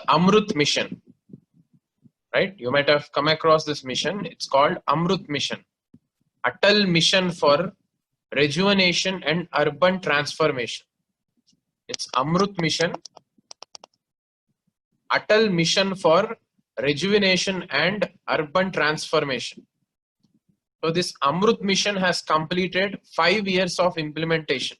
Amrut mission, right? You might have come across this mission. It's called Amrut mission, Atal mission for rejuvenation and urban transformation. It's Amrut mission, Atal mission for rejuvenation and urban transformation. So this Amrut mission has completed 5 years of implementation.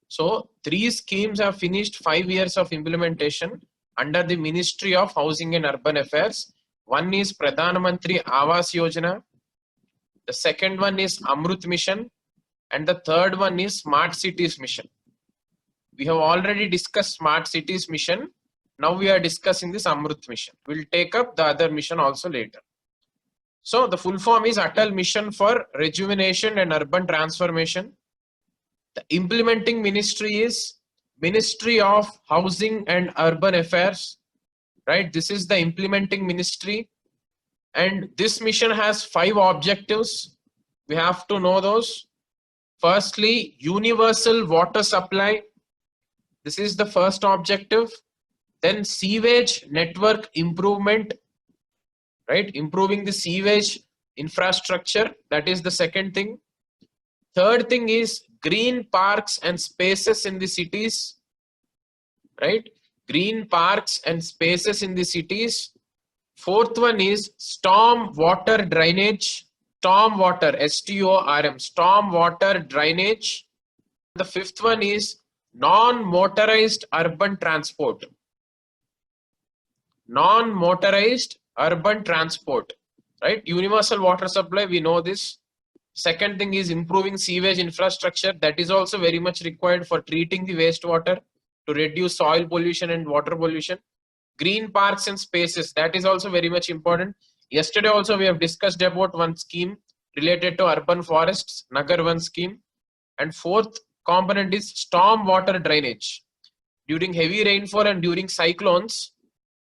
So 3 schemes have finished 5 years of implementation under the Ministry of Housing and Urban Affairs. One is Pradhan Mantri Awas Yojana, the second one is Amrut mission, and the third one is Smart Cities mission. We have already discussed Smart Cities mission. Now we are discussing this Amrut mission. We'll take up the other mission also later. So the full form is Atal Mission for Rejuvenation and Urban Transformation. The implementing ministry is Ministry of Housing and Urban Affairs, right? This is the implementing ministry, and this mission has 5 objectives. We have to know those. Firstly, universal water supply. This is the first objective. Then sewage network improvement, right? Improving the sewage infrastructure. That is the second thing. Third thing is green parks and spaces in the cities, right? Green parks and spaces in the cities. Fourth one is storm water drainage, storm water, STORM, storm water drainage. The fifth one is non-motorized urban transport. Non-motorized urban transport, right? Universal water supply, we know this. Second thing is improving sewage infrastructure. That is also very much required for treating the wastewater to reduce soil pollution and water pollution. Green parks and spaces, that is also very much important. Yesterday also we have discussed about one scheme related to urban forests, Nagar 1 scheme. And fourth component is storm water drainage. During heavy rainfall and during cyclones,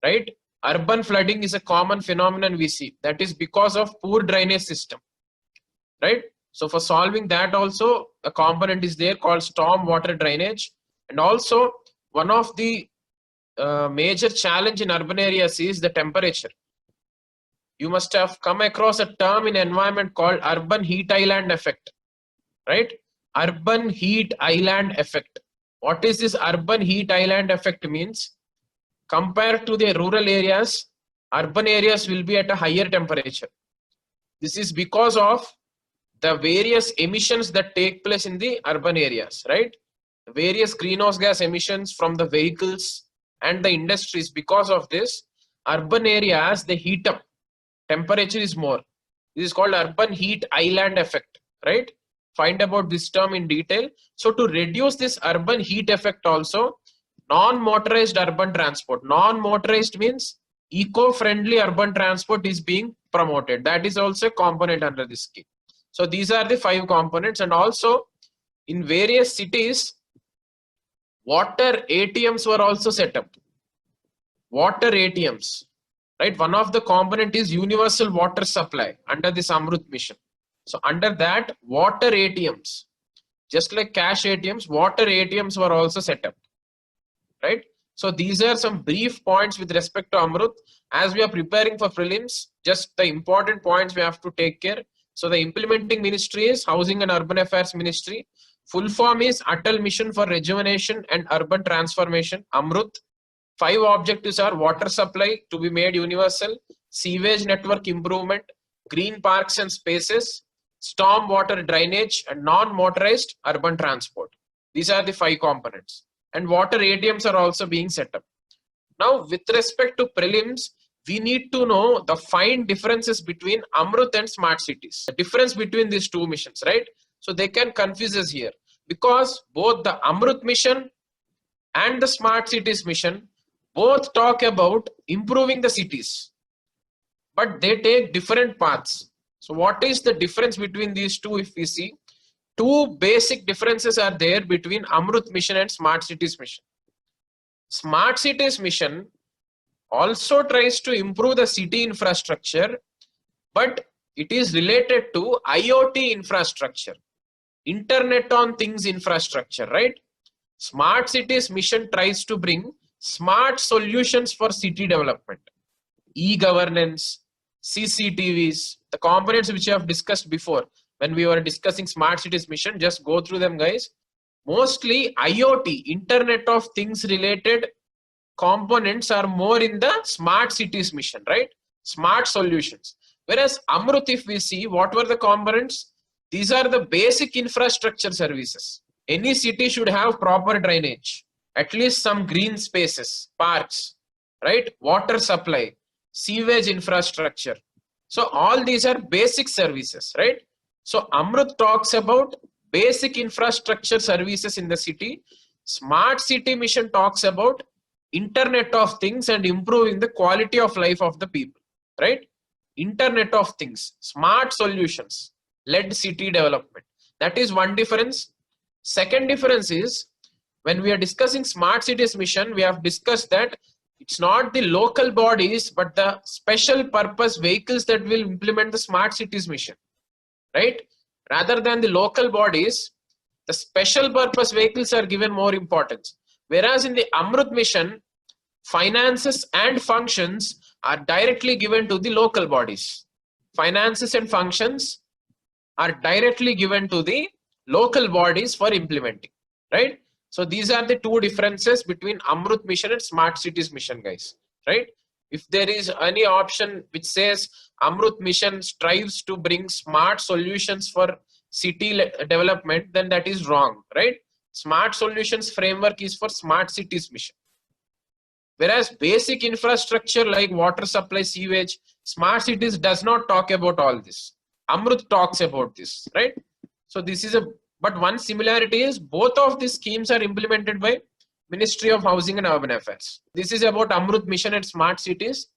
right? Urban flooding is a common phenomenon we see. That is because of poor drainage system, right? So for solving that also, a component is there called storm water drainage. And also one of the major challenge in urban areas is the temperature. You must have come across a term in environment called urban heat island effect, right? Urban heat island effect. What is this urban heat island effect means? Compared to the rural areas, urban areas will be at a higher temperature. This is because of the various emissions that take place in the urban areas, right? Various greenhouse gas emissions from the vehicles and the industries. Because of this, urban areas, they heat up, temperature is more. This is called urban heat island effect, right? Find about this term in detail. So to reduce this urban heat effect also, non-motorized urban transport. Non-motorized means eco-friendly urban transport is being promoted. That is also a component under this scheme. So these are the 5 components. And also in various cities, water ATMs were also set up. Water ATMs, right? One of the component is universal water supply under this Amrut mission. So under that, water ATMs, just like cash ATMs, water ATMs were also set up, right? So these are some brief points with respect to Amrut. As we are preparing for prelims, just the important points we have to take care. So the implementing ministry is Housing and Urban Affairs Ministry. Full form is Atal Mission for Rejuvenation and Urban Transformation, Amrut. 5 objectives are water supply to be made universal, sewage network improvement, green parks and spaces, storm water drainage, and non-motorized urban transport. These are the 5 components. And water ATMs are also being set up. Now, with respect to prelims, we need to know the fine differences between Amrut and Smart Cities. The difference between these 2 missions, right? So they can confuse us here because both the Amrut mission and the Smart Cities mission both talk about improving the cities, but they take different paths. So what is the difference between these 2? If we see, 2 basic differences are there between Amrut mission and Smart Cities mission. Smart Cities mission also tries to improve the city infrastructure, but it is related to IoT infrastructure, Internet on Things infrastructure, right? Smart Cities mission tries to bring smart solutions for city development, e-governance, CCTVs, the components which I have discussed before when we were discussing smart cities mission. Just go through them, guys. Mostly IoT, Internet of Things related components are more in the smart cities mission, right? Smart solutions. Whereas Amrut, if we see, what were the components? These are the basic infrastructure services. Any city should have proper drainage, at least some green spaces, parks, right? Water supply, sewage infrastructure. So all these are basic services, right? So Amrut talks about basic infrastructure services in the city. Smart city mission talks about Internet of Things and improving the quality of life of the people, right? Internet of Things, smart solutions led city development. That is one difference. Second difference is, when we are discussing smart cities mission, we have discussed that it's not the local bodies but the special purpose vehicles that will implement the smart cities mission, right? Rather than the local bodies, the special purpose vehicles are given more importance. Whereas in the Amrut mission, finances and functions are directly given to the local bodies. Finances and functions are directly given to the local bodies for implementing, right? So these are the two differences between Amrut mission and smart cities mission, guys, right? If there is any option which says Amrut mission strives to bring smart solutions for city development, then that is wrong, right? Smart solutions framework is for smart cities mission. Whereas basic infrastructure like water supply, sewage, smart cities does not talk about all this. Amrut talks about this, right? So this is but one similarity is both of these schemes are implemented by Ministry of Housing and Urban Affairs. This is about Amrut mission and smart cities.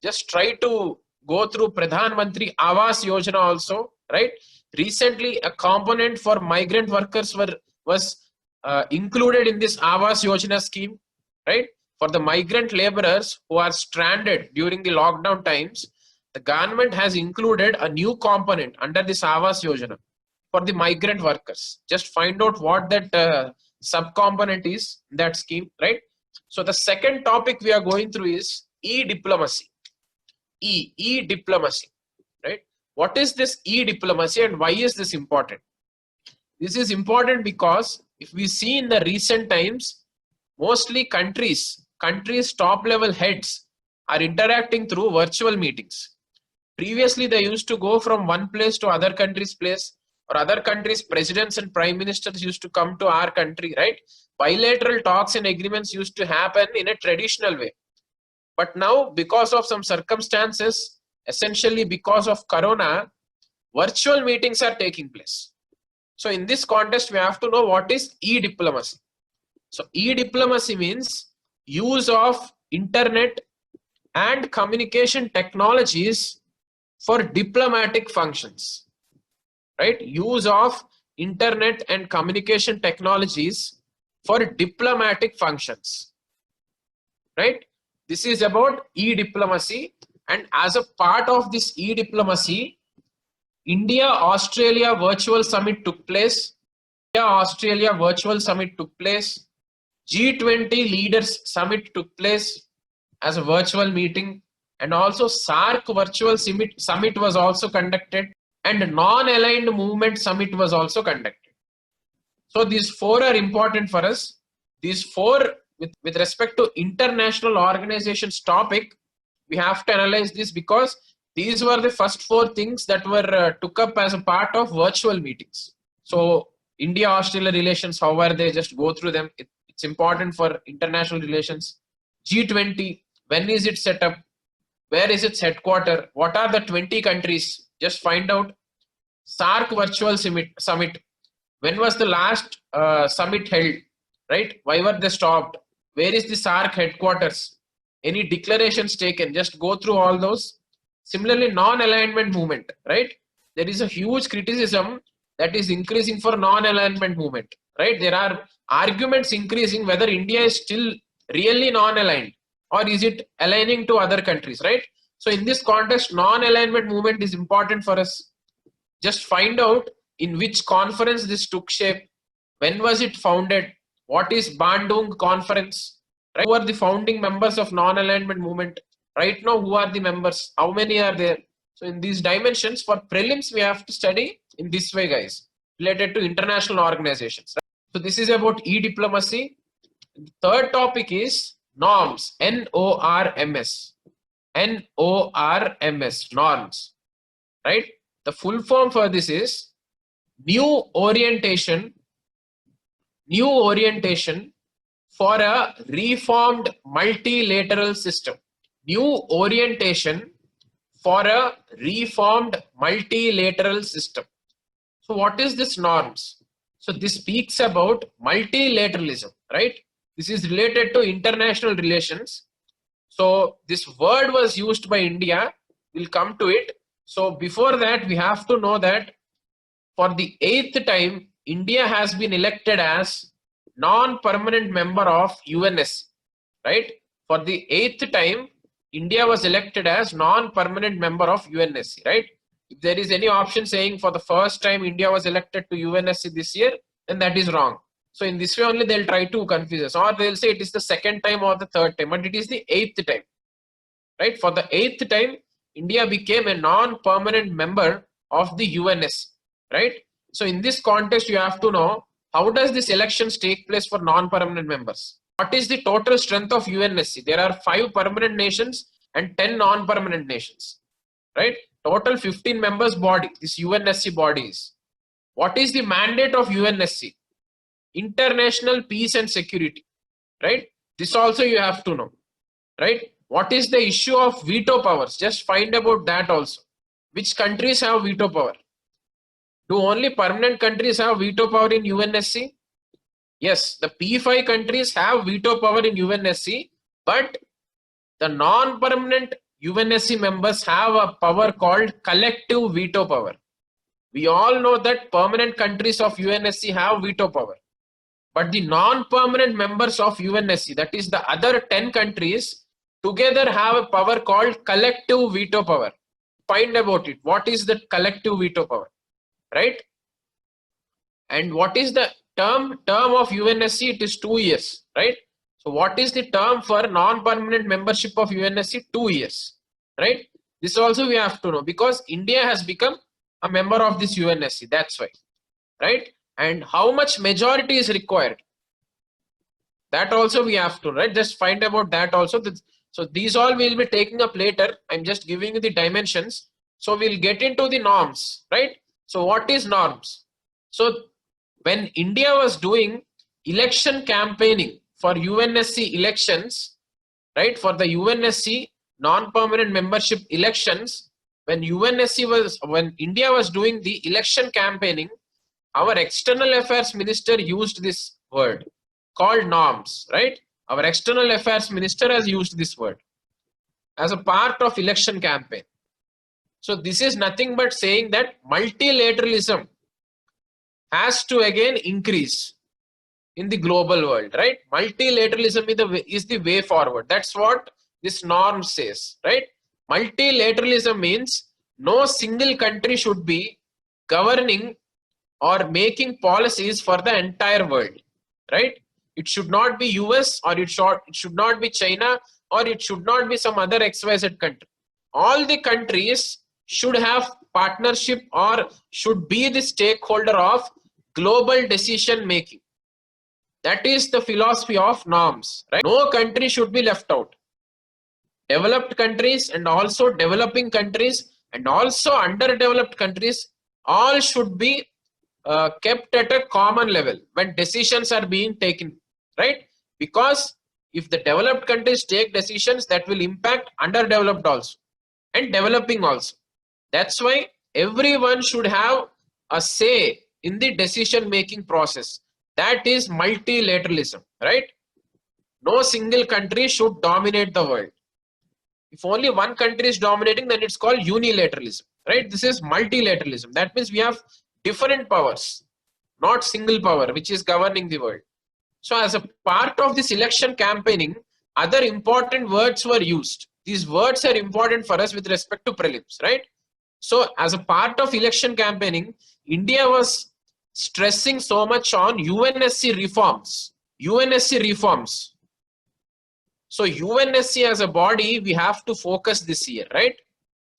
Just try to go through Pradhan Mantri Awas Yojana also, right? Recently, a component for migrant workers was included in this Awas Yojana scheme, right? For the migrant laborers who are stranded during the lockdown times, the government has included a new component under this Awas Yojana for the migrant workers. Just find out what that sub-component is in that scheme, right? So the second topic we are going through is e-diplomacy. E-diplomacy, right? What is this e-diplomacy and why is this important? This is important because if we see in the recent times, mostly countries top level heads are interacting through virtual meetings. Previously, they used to go from one place to other country's place, or other countries' presidents and prime ministers used to come to our country, right? Bilateral talks and agreements used to happen in a traditional way. But now, because of some circumstances, essentially because of Corona, virtual meetings are taking place. So in this context, we have to know what is e-diplomacy. So e-diplomacy means use of internet and communication technologies for diplomatic functions, right? Use of internet and communication technologies for diplomatic functions, right? This is about e-diplomacy, and as a part of this e-diplomacy, India-Australia virtual summit took place. India-Australia virtual summit took place. G20 leaders summit took place as a virtual meeting, and also SAARC virtual summit was also conducted, and non-aligned movement summit was also conducted. So these four are important for us. These four, with respect to international organizations topic, we have to analyze this because these were the first four things that were took up as a part of virtual meetings. So India-Australia relations, how are they? Just go through them. It's important for international relations. G20, when is it set up? Where is its headquarters? What are the 20 countries? Just find out. SAARC virtual summit. When was the last summit held? Right? Why were they stopped? Where is the SAARC headquarters? Any declarations taken? Just go through all those. Similarly, non-alignment movement. Right? There is a huge criticism that is increasing for non-alignment movement. Right? There are arguments increasing whether India is still really non-aligned or is it aligning to other countries, right? So in this context, non-alignment movement is important for us. Just find out in which conference this took shape, when was it founded, what is Bandung conference, Right? Who are the founding members of non-alignment movement? Right now, who are the members? How many are there? So in these dimensions, for prelims, we have to study in this way, guys, related to international organizations. Right? So this is about e-diplomacy. Third topic is norms, N-O-R-M-S. N-O-R-M-S, norms, right? The full form for this is new orientation for a reformed multilateral system. New orientation for a reformed multilateral system. So what is this norms? So this speaks about multilateralism, right? This is related to international relations. So this word was used by India. We'll come to it. So before that, we have to know that for the 8th time, India has been elected as non-permanent member of UNSC, right? For the 8th time, India was elected as non-permanent member of UNSC, right? If there is any option saying for the first time India was elected to UNSC this year, then that is wrong. So in this way only they'll try to confuse us, or they'll say it is the second time or the third time, but it is the 8th time, right? For the 8th time, India became a non-permanent member of the UNSC, right? So in this context, you have to know how does this elections take place for non-permanent members? What is the total strength of UNSC? There are 5 permanent nations and 10 non-permanent nations, right? Total 15 members body, this UNSC body is. What is the mandate of UNSC? International peace and security, right? This also you have to know, right? What is the issue of veto powers? Just find about that also. Which countries have veto power? Do only permanent countries have veto power in UNSC? Yes, the P5 countries have veto power in UNSC, but the non-permanent UNSC members have a power called collective veto power. We all know that permanent countries of UNSC have veto power, but the non-permanent members of UNSC, that is the other 10 countries, together have a power called collective veto power. Find about it. What is the collective veto power, right? And what is the term of UNSC? It is 2 years, right? So what is the term for non-permanent membership of UNSC? 2 years, right? This also we have to know because India has become a member of this UNSC. That's why, right? And how much majority is required? That also we have to, right? Just find about that also. So these all we'll be taking up later. I'm just giving you the dimensions. So we'll get into the norms, right? So what is norms? So when India was doing election campaigning for UNSC elections, right? For the UNSC non-permanent membership elections, when India was doing the election campaigning, our external affairs minister used this word called norms, right? Our external affairs minister has used this word as a part of election campaign. So this is nothing but saying that multilateralism has to again increase in the global world, right? Multilateralism is the way forward. That's what this norm says, right? Multilateralism means no single country should be governing or making policies for the entire world, right? It should not be US or it should not be China or it should not be some other XYZ country. All the countries should have partnership or should be the stakeholder of global decision making. That is the philosophy of norms, right? No country should be left out. Developed countries and also developing countries and also underdeveloped countries all should be kept at a common level when decisions are being taken, right? Because if the developed countries take decisions, that will impact underdeveloped also and developing also. That's why everyone should have a say in the decision making process. That is multilateralism, right? No single country should dominate the world. If only one country is dominating, then it's called unilateralism, right? This is multilateralism. That means we have different powers, not single power, which is governing the world. So as a part of this election campaigning, other important words were used. These words are important for us with respect to prelims, right? So as a part of election campaigning, India was stressing so much on UNSC reforms. UNSC reforms. So UNSC as a body, we have to focus this year, right?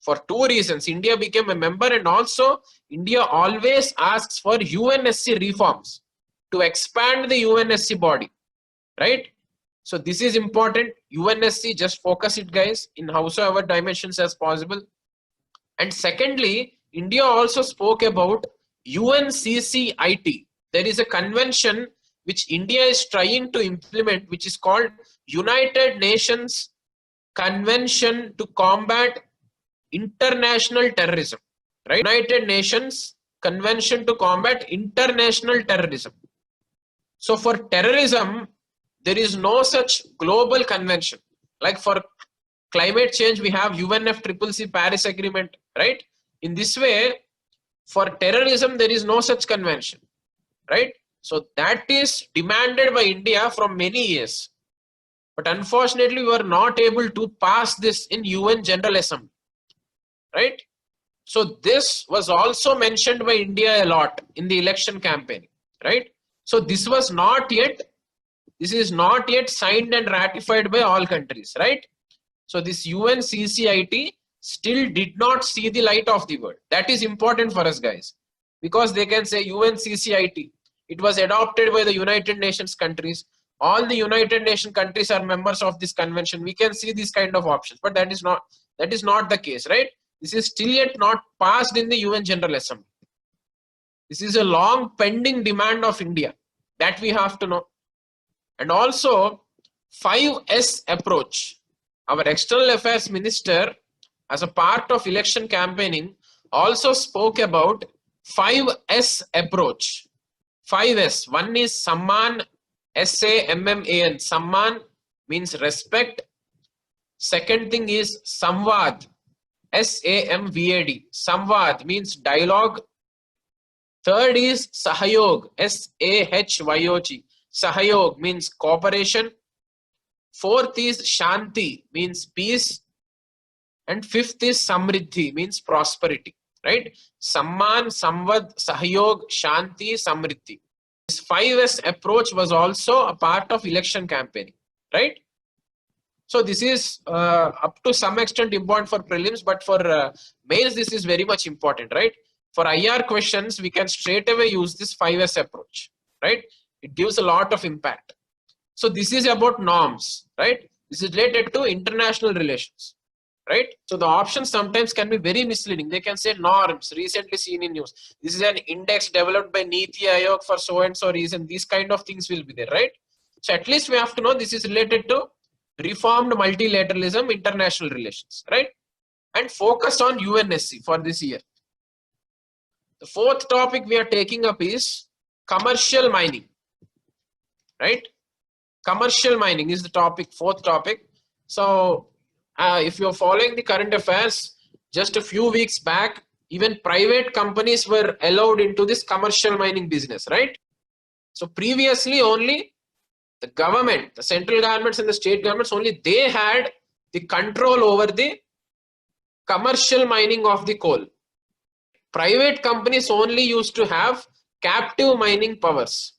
For two reasons. India became a member, and also India always asks for UNSC reforms to expand the UNSC body, right? So this is important. UNSC, just focus it, guys, in howsoever dimensions as possible. And secondly, India also spoke about UNCCIT. There is a convention which India is trying to implement, which is called United Nations Convention to Combat International Terrorism, right? United Nations Convention to Combat International Terrorism. So for terrorism, there is no such global convention. Like for climate change, we have UNFCCC Paris Agreement, right? In this way, for terrorism, there is no such convention, right? So that is demanded by India from many years. But unfortunately, we were not able to pass this in UN General Assembly, right? So this was also mentioned by India a lot in the election campaign, right? So this is not yet signed and ratified by all countries, right? So this UNCCIT still did not see the light of the world. That is important for us, guys, because they can say UNCCIT, it was adopted by the United Nations countries. All the United Nations countries are members of this convention. We can see these kind of options, but that is not the case, right? This is still yet not passed in the UN General Assembly. This is a long pending demand of India that we have to know. And also 5S approach. Our External Affairs Minister, as a part of election campaigning, also spoke about 5S approach. 5S. One is Samman, SAMMAN. Samman means respect. Second thing is Samvad, SAMVAD. Samvad means dialogue. Third is Sahayog, SAHYOG. Sahayog means cooperation. Fourth is Shanti, means peace. And fifth is Samriddhi, means prosperity, right? Samman, Samvad, Sahayog, Shanti, Samriddhi. This 5S approach was also a part of election campaigning, right? So this is up to some extent important for prelims, but for mains this is very much important, right? For IR questions, we can straight away use this 5S approach, right? It gives a lot of impact. So this is about norms, right? This is related to international relations, right? So the options sometimes can be very misleading. They can say norms, recently seen in news. This is an index developed by Niti Aayog for so and so reason. These kind of things will be there, right? So at least we have to know this is related to reformed multilateralism, international relations, right? And focus on UNSC for this year. The fourth topic we are taking up is commercial mining, right? Commercial mining is the topic, fourth topic. So if you're following the current affairs, just a few weeks back, even private companies were allowed into this commercial mining business, right? So previously only the government, the central governments and the state governments, only they had the control over the commercial mining of the coal. Private companies only used to have captive mining powers.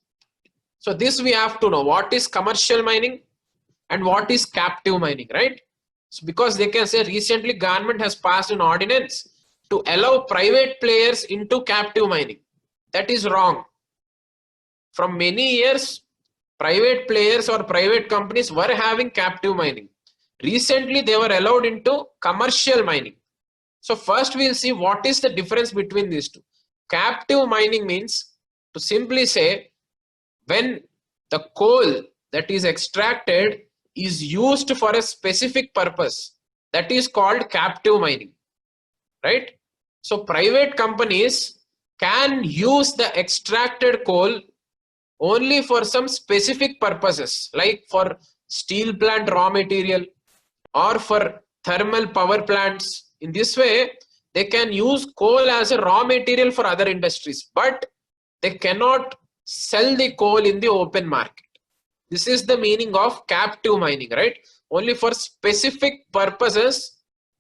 So this we have to know, what is commercial mining and what is captive mining, right? So because they can say recently government has passed an ordinance to allow private players into captive mining. That is wrong. From many years, private players or private companies were having captive mining. Recently, they were allowed into commercial mining. So first we'll see what is the difference between these two. Captive mining means, to simply say, when the coal that is extracted is used for a specific purpose, that is called captive mining, right? So private companies can use the extracted coal only for some specific purposes, like for steel plant raw material or for thermal power plants. In this way, they can use coal as a raw material for other industries, but they cannot sell the coal in the open market. This is the meaning of captive mining, right? Only for specific purposes,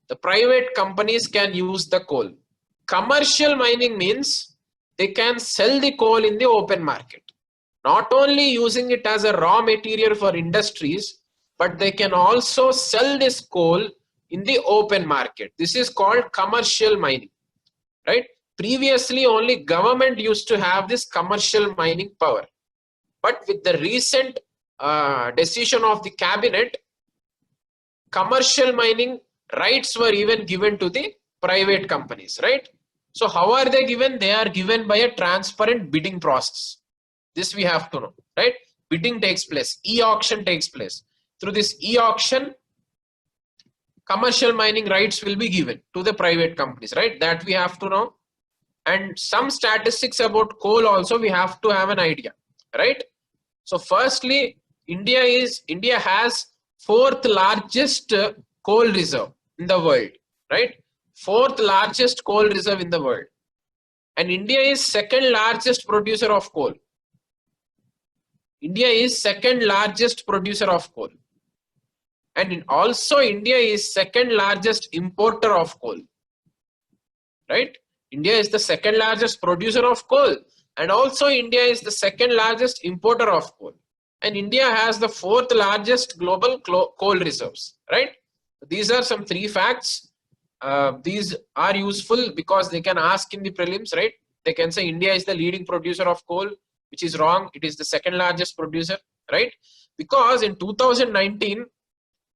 the private companies can use the coal. Commercial mining means they can sell the coal in the open market. Not only using it as a raw material for industries, but they can also sell this coal in the open market. This is called commercial mining, right? Previously, only government used to have this commercial mining power. But with the recent decision of the cabinet, commercial mining rights were even given to the private companies, right? So how are they given? They are given by a transparent bidding process. This we have to know, right? Bidding takes place, e-auction takes place. Through this e-auction, commercial mining rights will be given to the private companies, right? That we have to know. And some statistics about coal also we have to have an idea, right? So firstly, India has fourth largest coal reserve in the world, right? Fourth largest coal reserve in the world. And India is second largest producer of coal. India is second largest producer of coal. And also India is second largest importer of coal, right? India is the second largest producer of coal, and also India is the second largest importer of coal. And India has the fourth largest global coal reserves, right? These are some three facts. These are useful because they can ask in the prelims, right? They can say India is the leading producer of coal, which is wrong. It is the second largest producer, right? Because in 2019,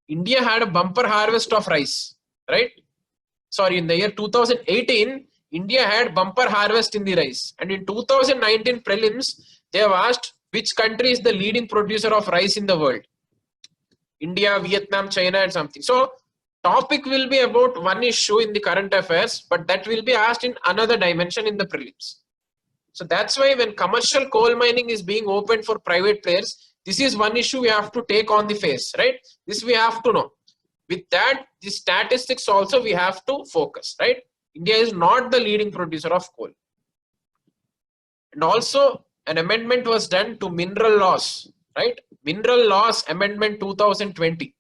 India had a bumper harvest of rice, right? Sorry, in the year 2018, India had bumper harvest in the rice. And in 2019 prelims, they have asked which country is the leading producer of rice in the world. India, Vietnam, China and something. So topic will be about one issue in the current affairs, but that will be asked in another dimension in the prelims. So that's why when commercial coal mining is being opened for private players, this is one issue we have to take on the face, right? This we have to know. With that, the statistics also we have to focus, right? India is not the leading producer of coal. And also an amendment was done to mineral laws, right? Mineral laws amendment 2020.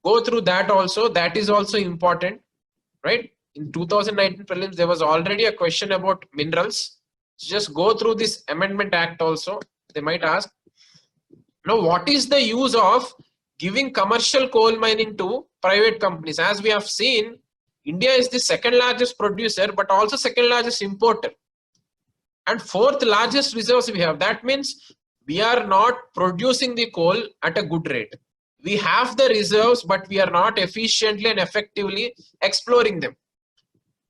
Go through that also. That is also important, right? In 2019 prelims, there was already a question about minerals. So just go through this amendment act also. They might ask, now what is the use of giving commercial coal mining to private companies? As we have seen, India is the second largest producer, but also second largest importer. And fourth largest reserves we have. That means we are not producing the coal at a good rate. We have the reserves, but we are not efficiently and effectively exploring them.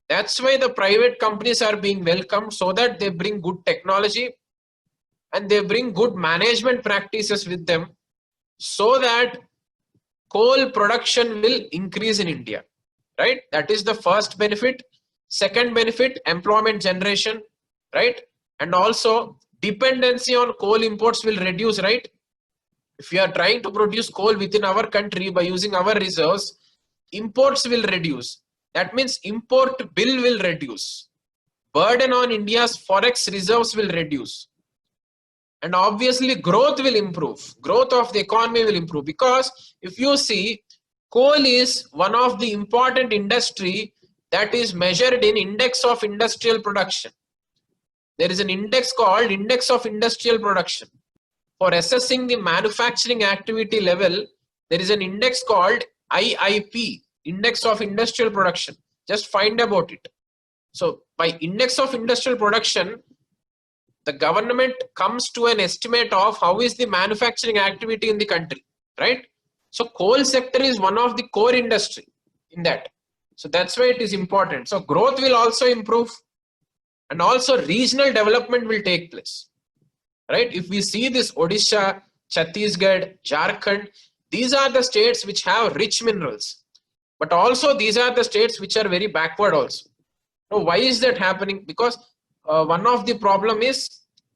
That's why the private companies are being welcomed, so that they bring good technology and they bring good management practices with them, so that coal production will increase in India, right? That is the first benefit. Second benefit, employment generation, right? And also dependency on coal imports will reduce, right? If we are trying to produce coal within our country by using our reserves, imports will reduce. That means import bill will reduce. Burden on India's forex reserves will reduce. And obviously growth will improve. Growth of the economy will improve, because if you see, coal is one of the important industry that is measured in index of industrial production. There is an index called index of industrial production. For assessing the manufacturing activity level, there is an index called IIP, index of industrial production. Just find about it. So by index of industrial production, the government comes to an estimate of how is the manufacturing activity in the country, right? So coal sector is one of the core industry in that. So that's why it is important. So growth will also improve, and also regional development will take place, right? If we see this Odisha, Chhattisgarh, Jharkhand, these are the states which have rich minerals, but also these are the states which are very backward also. So why is that happening? Because one of the problem is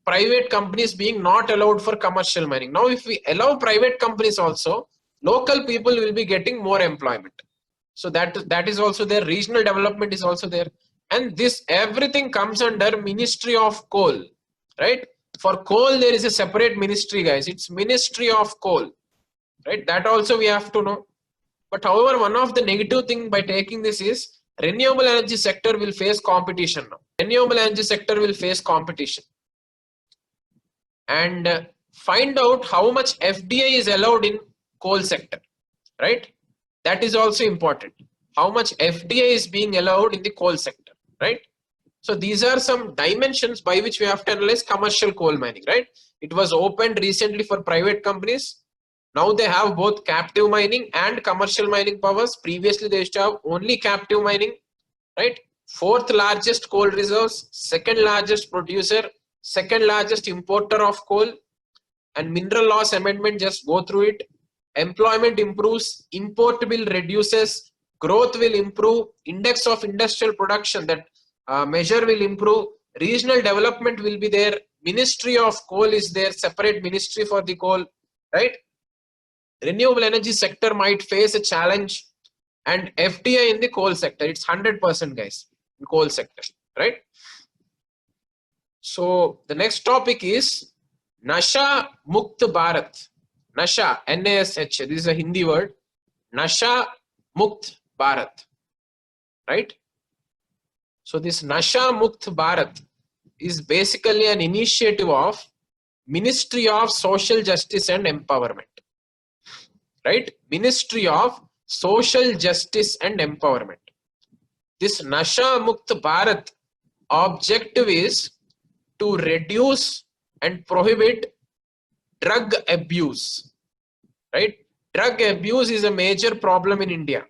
private companies being not allowed for commercial mining. Now if we allow private companies also, local people will be getting more employment. So that is also there. Regional development is also there. And this everything comes under Ministry of Coal, right? For coal there is a separate ministry, guys. It's Ministry of Coal, right? That also we have to know. But however, one of the negative thing by taking this is renewable energy sector will face competition now. Renewable energy sector will face competition. And find out how much FDI is allowed in coal sector, right? That is also important. How much FDI is being allowed in the coal sector, right? So these are some dimensions by which we have to analyze commercial coal mining, right? It was opened recently for private companies. Now they have both captive mining and commercial mining powers. Previously they used to have only captive mining, right? Fourth largest coal reserves, second largest producer, second largest importer of coal, and mineral laws amendment, just go through it. Employment improves, import bill reduces, growth will improve, index of industrial production, that measure will improve, regional development will be there, ministry of coal is there, separate ministry for the coal, right? Renewable energy sector might face a challenge, and FDI in the coal sector, it's 100% guys, in coal sector, right? So the next topic is Nasha Mukt Bharat. Nasha, N-A-S-H, this is a Hindi word. Nasha Mukt Bharat, right? So this Nasha Mukt Bharat is basically an initiative of Ministry of Social Justice and Empowerment, right? Ministry of Social Justice and Empowerment. This Nasha Mukt Bharat objective is to reduce and prohibit drug abuse, right? Drug abuse is a major problem in India,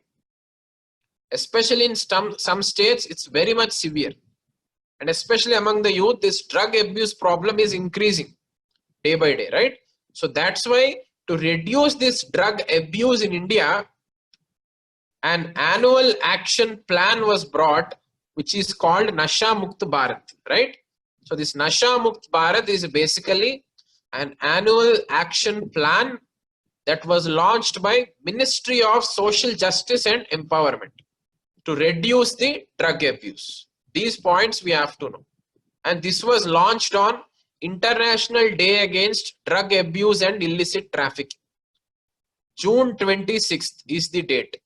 especially in some states. It's very much severe, and especially among the youth, this drug abuse problem is increasing day by day, right? So that's why, to reduce this drug abuse in India, an annual action plan was brought, which is called Nasha Mukt Bharat, right? So this Nasha Mukt Bharat is basically an annual action plan that was launched by Ministry of Social Justice and Empowerment to reduce the drug abuse. These points we have to know. And this was launched on International Day Against Drug Abuse and Illicit Trafficking. June 26th is the date,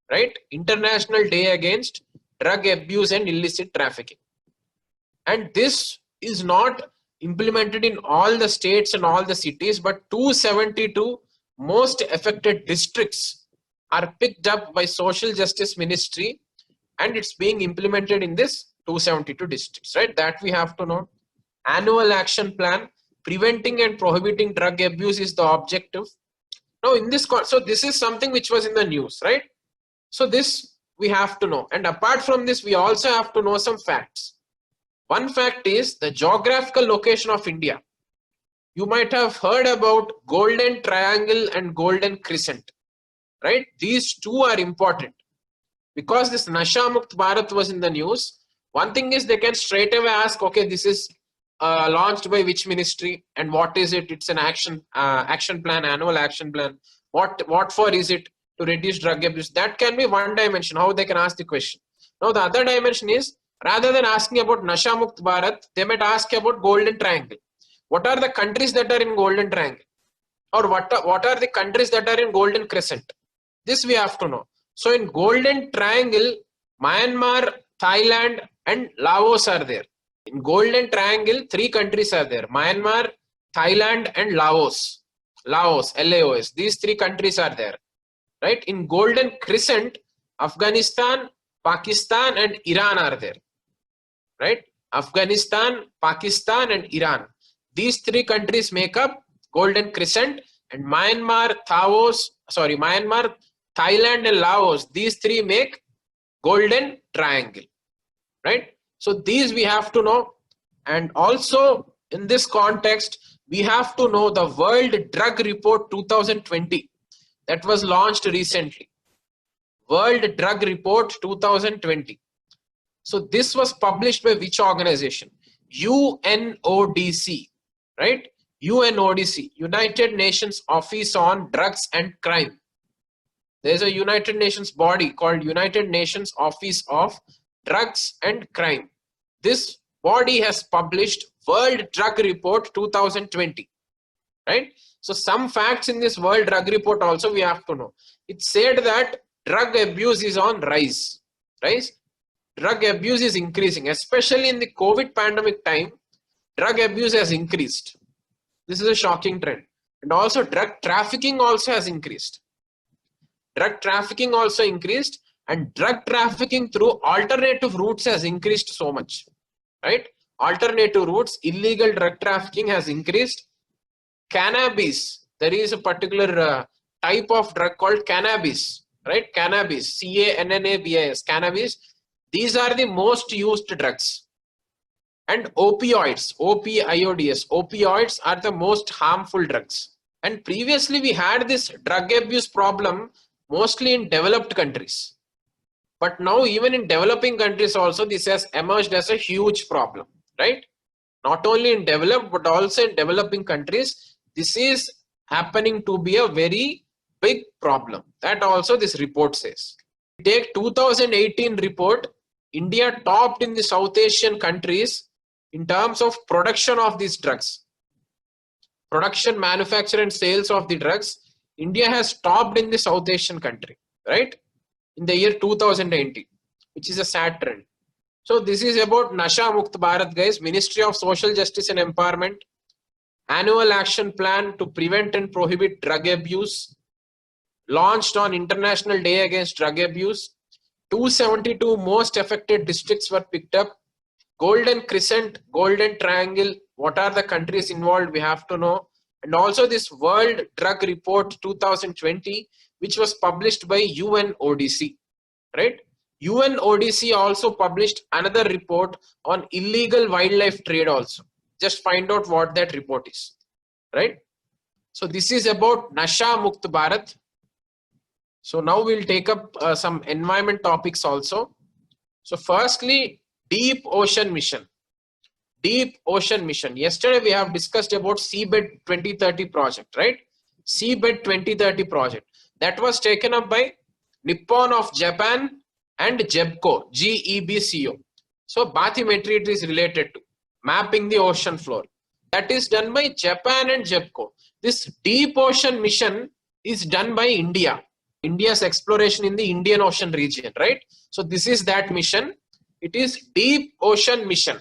right? International Day Against Drug Abuse and Illicit Trafficking. And this is not implemented in all the states and all the cities, but 272 most affected districts are picked up by Social Justice Ministry, and it's being implemented in this 272 districts, right? That we have to know. Annual action plan, preventing and prohibiting drug abuse is the objective. Now in this, so this is something which was in the news, right? So this we have to know. And apart from this, we also have to know some facts. One fact is the geographical location of India. You might have heard about Golden Triangle and Golden Crescent, right? These two are important. Because this Nasha Mukt Bharat was in the news, one thing is they can straight away ask, okay, this is launched by which ministry and what is it? It's an action plan, annual action plan. What for is it? To reduce drug abuse. That can be one dimension, how they can ask the question. Now the other dimension is, rather than asking about Nasha Mukt Bharat, they might ask about Golden Triangle. What are the countries that are in Golden Triangle? Or what are the countries that are in Golden Crescent? This we have to know. So in Golden Triangle, Myanmar, Thailand and Laos are there. In Golden Triangle, 3 countries are there: Myanmar, Thailand and Laos. Laos. These 3 countries are there, right? In Golden Crescent, Afghanistan, Pakistan and Iran are there, right? Afghanistan, Pakistan and Iran. These 3 countries make up Golden Crescent, and Myanmar, Thailand and Laos, these 3 make Golden Triangle, right? So these we have to know. And also in this context, we have to know the World Drug Report 2020 that was launched recently. World Drug Report 2020. So this was published by which organization? UNODC, right? UNODC, United Nations Office on Drugs and Crime. There is a United Nations body called United Nations Office of Drugs and Crime. This body has published World Drug Report 2020, right? So some facts in this World Drug Report also we have to know. It said that drug abuse is on rise, right? Drug abuse is increasing, especially in the COVID pandemic time. Drug abuse has increased. This is a shocking trend. And also drug trafficking also has increased. Drug trafficking also increased, and drug trafficking through alternative routes has increased so much, right? Alternative routes, illegal drug trafficking has increased. Cannabis, there is a particular type of drug called cannabis, right? Cannabis, C-A-N-N-A-B-I-S, cannabis. These are the most used drugs. And opioids, O-P-I-O-D-S, opioids are the most harmful drugs. And previously we had this drug abuse problem mostly in developed countries. But now even in developing countries also this has emerged as a huge problem, right? Not only in developed but also in developing countries, this is happening to be a very big problem. That also this report says. Take 2018 report, India topped in the South Asian countries in terms of production of these drugs. Production, manufacture and sales of the drugs, India has topped in the South Asian country, right? In the year 2019, which is a sad trend. So this is about Nasha Mukt Bharat, guys. Ministry of Social Justice and Empowerment, annual action plan to prevent and prohibit drug abuse, launched on International Day Against Drug Abuse. 272 most affected districts were picked up. Golden Crescent, Golden Triangle, what are the countries involved, we have to know. And also this World Drug Report 2020, which was published by UNODC, right? UNODC also published another report on illegal wildlife trade also. Just find out what that report is, right? So this is about Nasha Mukt Bharat. So now we'll take up some environment topics also. So firstly, Deep Ocean Mission. Deep Ocean Mission. Yesterday we have discussed about Seabed 2030 project, right? Seabed 2030 project. That was taken up by Nippon of Japan and GEBCO, G-E-B-C-O. So bathymetry it is related to mapping the ocean floor. That is done by Japan and GEBCO. This Deep Ocean Mission is done by India. India's exploration in the Indian Ocean region, right? So this is that mission. It is Deep Ocean Mission.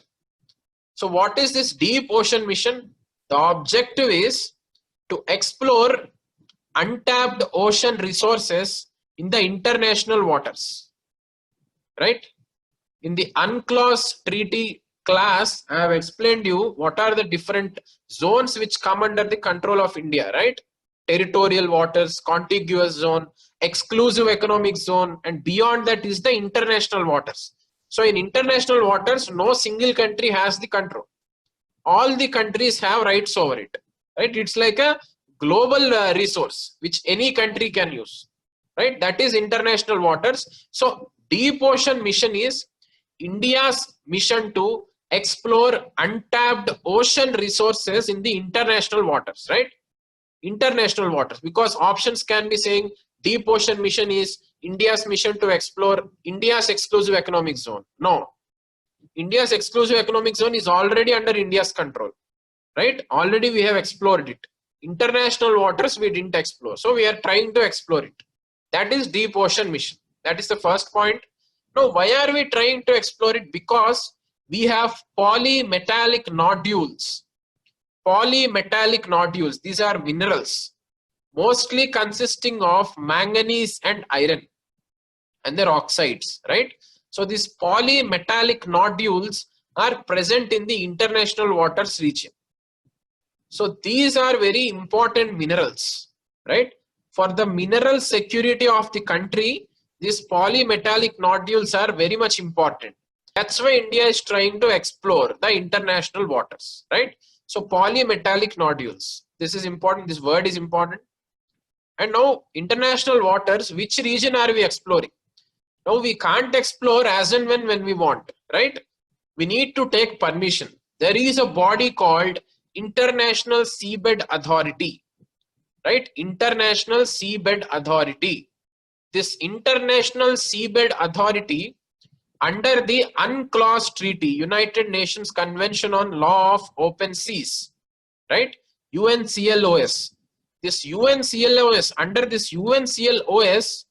So what is this Deep Ocean Mission? The objective is to explore untapped ocean resources in the international waters, right? In the UNCLOS treaty class, I have explained you what are the different zones which come under the control of India, right? Territorial waters, contiguous zone, exclusive economic zone, and beyond that is the international waters. So in international waters, no single country has the control. All the countries have rights over it, right? It's like a global resource which any country can use, right? That is international waters. So Deep Ocean Mission is India's mission to explore untapped ocean resources in the international waters, right? International waters, because options can be saying Deep Ocean Mission is India's mission to explore India's exclusive economic zone. No, India's exclusive economic zone is already under India's control, right? Already we have explored it. International waters we didn't explore, so we are trying to explore it. That is Deep Ocean Mission. That is the first point. Now why are we trying to explore it? Because we have polymetallic nodules. Polymetallic nodules, these are minerals mostly consisting of manganese and iron and their oxides, right? So these polymetallic nodules are present in the international waters region. So these are very important minerals, right? For the mineral security of the country, these polymetallic nodules are very much important. That's why India is trying to explore the international waters, right? So polymetallic nodules, this is important, this word is important. And now international waters, which region are we exploring? Now we can't explore as and when we want, right? We need to take permission. There is a body called International Seabed Authority, right? International Seabed Authority. This International Seabed Authority under the UNCLOS Treaty, United Nations Convention on Law of Open Seas, right? UNCLOS. This UNCLOS, under this UNCLOS,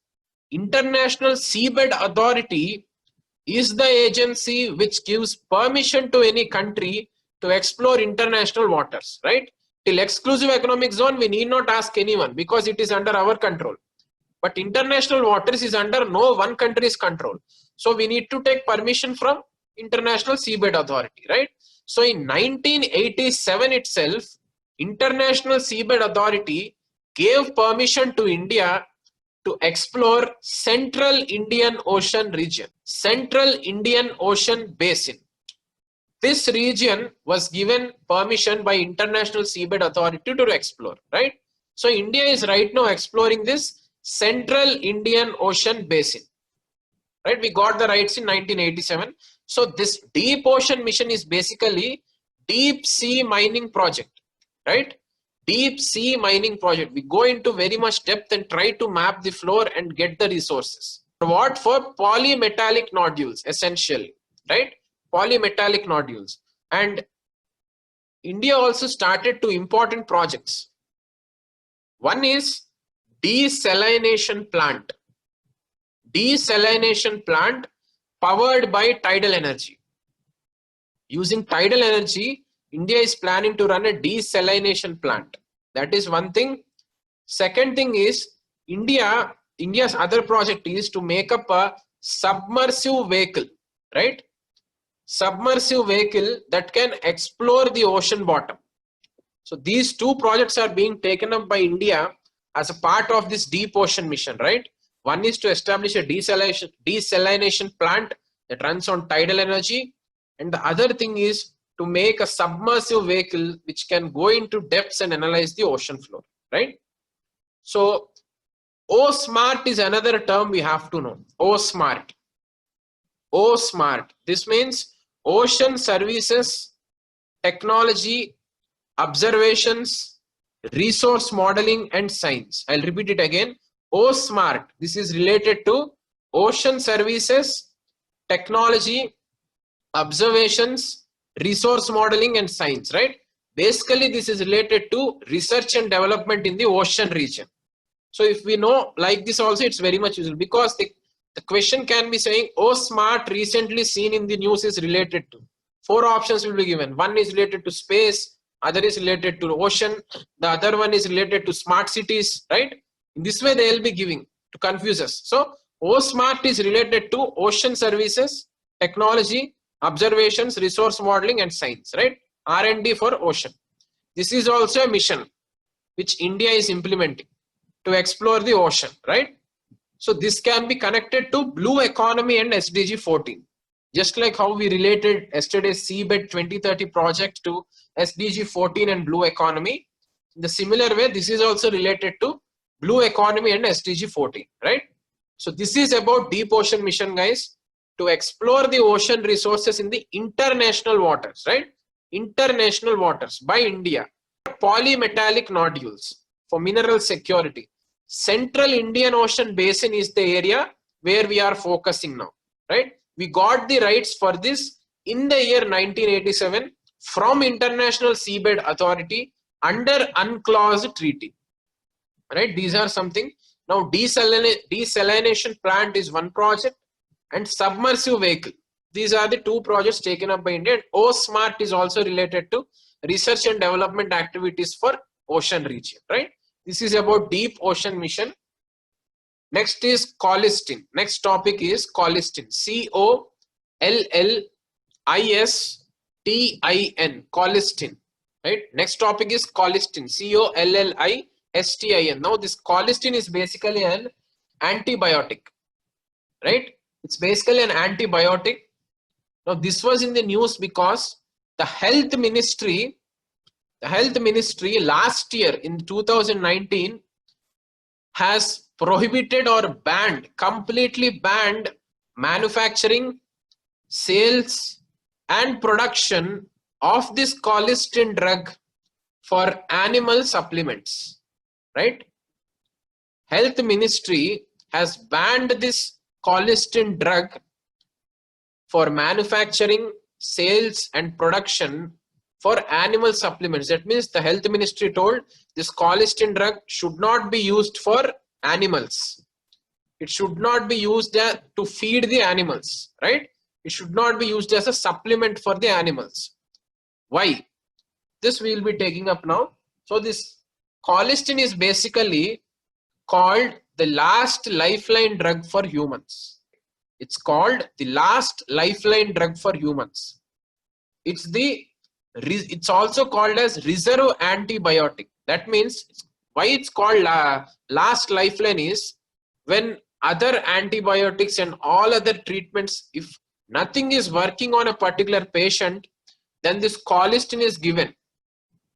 International Seabed Authority is the agency which gives permission to any country to explore international waters, right? Till exclusive economic zone, we need not ask anyone because it is under our control. But international waters is under no one country's control. So we need to take permission from International Seabed Authority, right? So in 1987 itself, International Seabed Authority gave permission to India to explore Central Indian Ocean region, Central Indian Ocean Basin. This region was given permission by International Seabed Authority to explore, right? So India is right now exploring this Central Indian Ocean Basin, right? We got the rights in 1987. So this deep ocean mission is basically deep sea mining project, right? Deep sea mining project. We go into very much depth and try to map the floor and get the resources. For what? For polymetallic nodules, essentially, right? Polymetallic nodules. And India also started two important projects. One is desalination plant. Desalination plant powered by tidal energy. Using tidal energy, India is planning to run a desalination plant. That is one thing. Second thing is India's other project is to make up a submersive vehicle, right? Submersive vehicle that can explore the ocean bottom. So these two projects are being taken up by India as a part of this deep ocean mission, right? One is to establish a desalination plant that runs on tidal energy, and the other thing is to make a submersive vehicle which can go into depths and analyze the ocean floor, right? So OSMART is another term we have to know. OSMART. OSMART. This means Ocean Services, Technology, Observations, Resource Modeling and Science. I'll repeat it again. OSMART. This is related to Ocean Services, Technology, Observations, Resource Modeling and Science, right? Basically, this is related to research and development in the ocean region. So if we know like this also, it's very much useful because the question can be saying, OSMART recently seen in the news is related to. 4 options will be given. One is related to space, other is related to ocean, the other one is related to smart cities, right? In this way, they will be giving to confuse us. So OSMART is related to Ocean Services, Technology, Observations, Resource Modeling and Science, right? R&D for ocean. This is also a mission which India is implementing to explore the ocean, right? So this can be connected to blue economy and SDG 14. Just like how we related yesterday's Seabed 2030 project to SDG 14 and blue economy. In the similar way, this is also related to blue economy and SDG 14, right? So this is about deep ocean mission, guys, to explore the ocean resources in the international waters, right? International waters by India. Polymetallic nodules for mineral security. Central Indian Ocean Basin is the area where we are focusing now, right? We got the rights for this in the year 1987 from International Seabed Authority under UNCLOS treaty, right? These are something. Now desalination plant is one project and submersive vehicle. These are the 2 projects taken up by India. And OSMART is also related to research and development activities for ocean region, right? This is about deep ocean mission. Next is colistin. Next topic is colistin. C-O-L-L-I-S-T-I-N. Colistin, right? Next topic is colistin. C-O-L-L-I-S-T-I-N. Now this colistin is basically an antibiotic, right? It's basically an antibiotic. Now this was in the news because the health ministry last year in 2019 has prohibited or completely banned manufacturing, sales and production of this colistin drug for animal supplements, right? Health ministry has banned this colistin drug for manufacturing, sales and production for animal supplements. That means the health ministry told this colistin drug should not be used for animals. It should not be used to feed the animals, right? It should not be used as a supplement for the animals. Why? This we will be taking up now. So this colistin is basically called the last lifeline drug for humans. It's called the last lifeline drug for humans. It's also called as reserve antibiotic. That means why it's called last lifeline is when other antibiotics and all other treatments, if nothing is working on a particular patient, then this colistin is given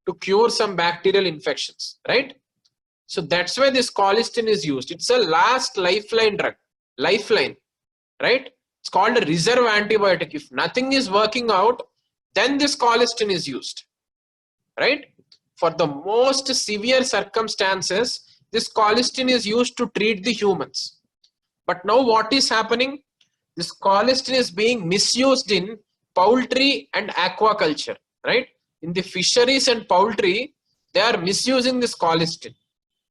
to cure some bacterial infections, right? So that's why this colistin is used. It's a last lifeline drug, lifeline, right? It's called a reserve antibiotic. If nothing is working out, then this colistin is used, right? For the most severe circumstances, this colistin is used to treat the humans. But now what is happening? This colistin is being misused in poultry and aquaculture, right? In the fisheries and poultry, they are misusing this colistin.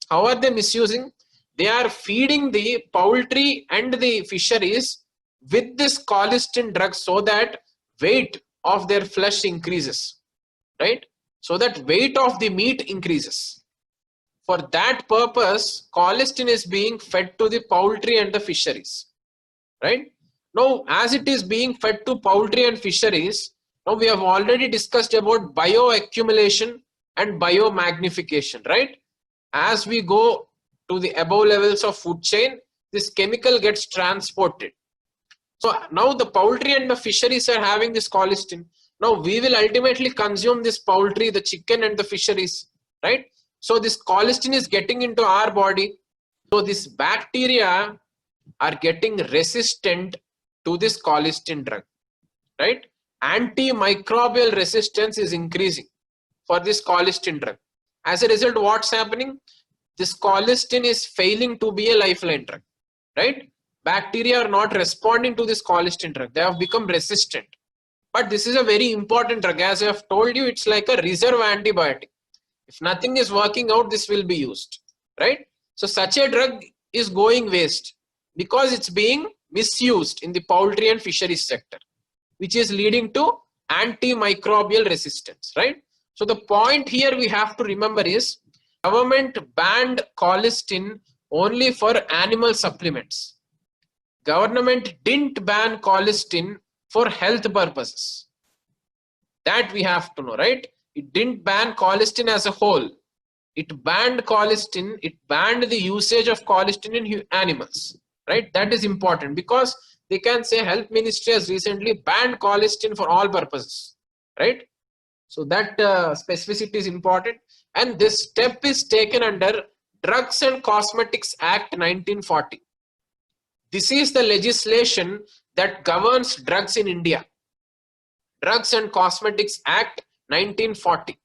How are they misusing? They are feeding the poultry and the fisheries with this colistin drug so that weight of their flesh increases, right? So that weight of the meat increases. For that purpose, colistin is being fed to the poultry and the fisheries, right? Now, as it is being fed to poultry and fisheries, now we have already discussed about bioaccumulation and biomagnification, right? As we go to the above levels of food chain, this chemical gets transported. So now the poultry and the fisheries are having this colistin. Now we will ultimately consume this poultry, the chicken and the fisheries, right? So this colistin is getting into our body. So this bacteria are getting resistant to this colistin drug, right? Antimicrobial resistance is increasing for this colistin drug. As a result, what's happening? This colistin is failing to be a lifeline drug, right? Bacteria are not responding to this colistin drug. They have become resistant. But this is a very important drug. As I have told you, it's like a reserve antibiotic. If nothing is working out, this will be used, right? So such a drug is going waste because it's being misused in the poultry and fisheries sector, which is leading to antimicrobial resistance, right? So the point here we have to remember is government banned colistin only for animal supplements. Government didn't ban colistin for health purposes. That we have to know, right? It didn't ban colistin as a whole. It banned colistin, it banned the usage of colistin in animals, right? That is important because they can say health ministry has recently banned colistin for all purposes, right? So that specificity is important, and this step is taken under Drugs and Cosmetics Act 1940. This is the legislation that governs drugs in India. Drugs and Cosmetics Act 1940,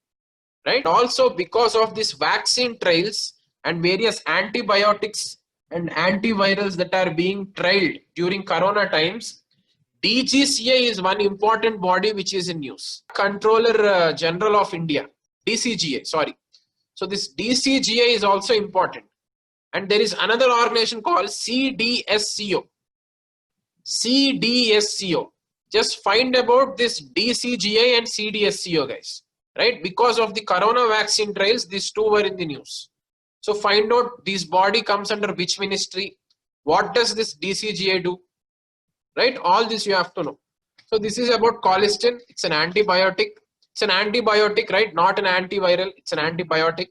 right? Also because of this vaccine trials and various antibiotics and antivirals that are being trialed during corona times, DGCA is one important body which is in news. Controller General of India, DCGA, sorry. So this DCGA is also important. And there is another organization called CDSCO. CDSCO. Just find about this DCGA and CDSCO, guys, right? Because of the corona vaccine trials, these two were in the news. So find out this body comes under which ministry, what does this DCGA do, right? All this you have to know. So this is about colistin. It's an antibiotic. It's an antibiotic, right? Not an antiviral. It's an antibiotic.